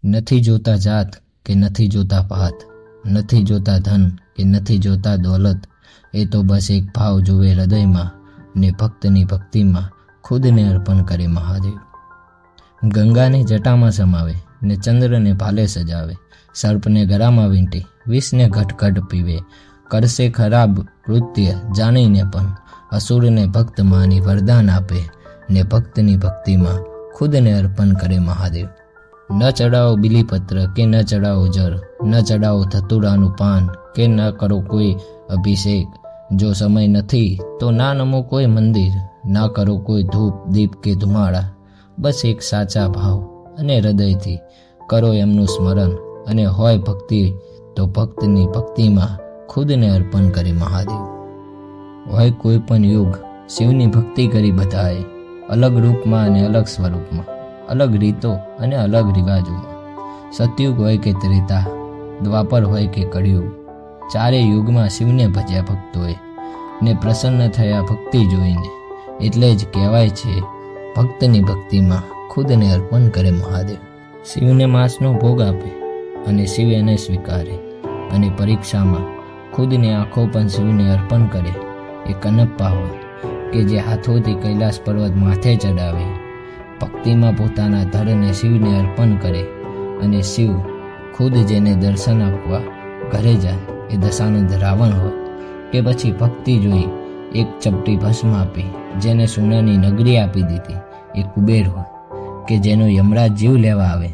નથી જોતા જાત કે નથી જોતા પાત, નથી જોતા ધન કે નથી જોતા દોલત, એ તો બસ એક ભાવ જુએ હૃદયમાં ને ભક્તની ભક્તિમાં ખુદને અર્પણ કરે મહાદેવ. ગંગાને જટામાં સમાવે ને ચંદ્રને ભાલે સજાવે, સર્પને ગરામાં વીંટી વિષને ઘટ પીવે, કરશે ખરાબ કૃત્ય જાણીને પણ અસુરને ભક્ત માની વરદાન આપે ને ભક્તની ભક્તિમાં ખુદને અર્પણ કરે મહાદેવ. ન ચડાવો બીલીપત્ર કે ન ચડાવો જર, ન ચડાવો ધતુરાનું પાન કે ન કરો કોઈ અભિષેક, જો સમય નથી તો ના નમો કોઈ મંદિર, ના કરો કોઈ ધૂપ દીપ કે ધુમાડા, બસ એક સાચા ભાવ અને હૃદયથી કરો એમનું સ્મરણ, અને હોય ભક્તિ તો ભક્તની ભક્તિમાં ખુદને અર્પણ કરે મહાદેવ. હોય કોઈ પણ યુગ શિવની ભક્તિ કરી બધાએ, અલગ રૂપમાં અને અલગ સ્વરૂપમાં, અલગ રીતો અને અલગ રિવાજોમાં. સતયુગ હોય કે ત્રેતા, દ્વાપર હોય કે કળિયુગ, ચારે યુગમાં શિવને ભજ્યા ભક્તોએ ને પ્રસન્ન થયા ભક્તિ જોઈને. એટલે જ કહેવાય છે ભક્તની ભક્તિમાં ખુદને અર્પણ કરે મહાદેવ. શિવને માંસનો ભોગ આપે અને શિવ એને સ્વીકારે, અને પરીક્ષામાં ખુદની આંખો પણ શિવને અર્પણ કરે. એ કનપ્પા હોય કે જે હાથોથી કૈલાસ પર્વત માથે ચડાવે, ભક્તિમાં પોતાના ધડને શિવને અર્પણ કરે, અને શિવ ખુદ જેને દર્શન આપવા ઘરે જાય, એ દશાનંદ રાવણ હોય કે પછી ભક્તિ જોઈ એક ચપટી ભસ્મ આપી જેને સોનાની નગરી આપી દીધી એ કુબેર હોય, કે જેનો યમરાજ જીવ લેવા આવે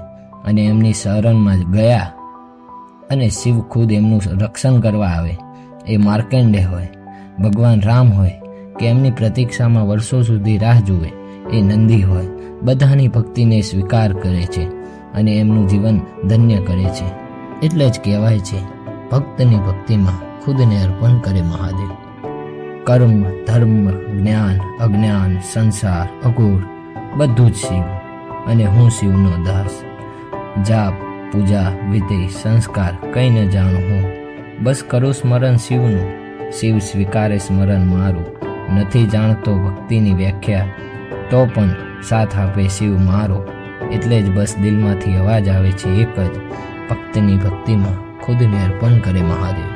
અને એમની શરણમાં ગયા અને શિવ ખુદ એમનું રક્ષણ કરવા આવે એ માર્કંડે હોય. ભગવાન રામ હોય કે એમની પ્રતીક્ષામાં વર્ષો સુધી રાહ જુએ એ નંદી હોય. બધાની ભક્તિને સ્વીકાર કરે છે અને એમનું જીવન ધન્ય કરે છે. એટલે જ કહેવાય છે ભક્તની ભક્તિમાં ખુદને અર્પણ કરે મહાદેવ. કર્મ, ધર્મ, જ્ઞાન, અજ્ઞાન, સંસાર, અઘોર બધું જ શિવ, અને હું શિવનો દાસ. જાપ, પૂજા, વિધિ, સંસ્કાર કંઈ ન જાણું હું, બસ કરું સ્મરણ શિવનું, શિવ સ્વીકારે સ્મરણ મારું. નથી જાણતો ભક્તિની વ્યાખ્યા તો પણ સાથ આપે શિવ મારો. એટલે જ બસ દિલમાંથી અવાજ આવે છે એક જ, ભક્તની ભક્તિમાં ખુદને અર્પણ કરે મહાદેવ.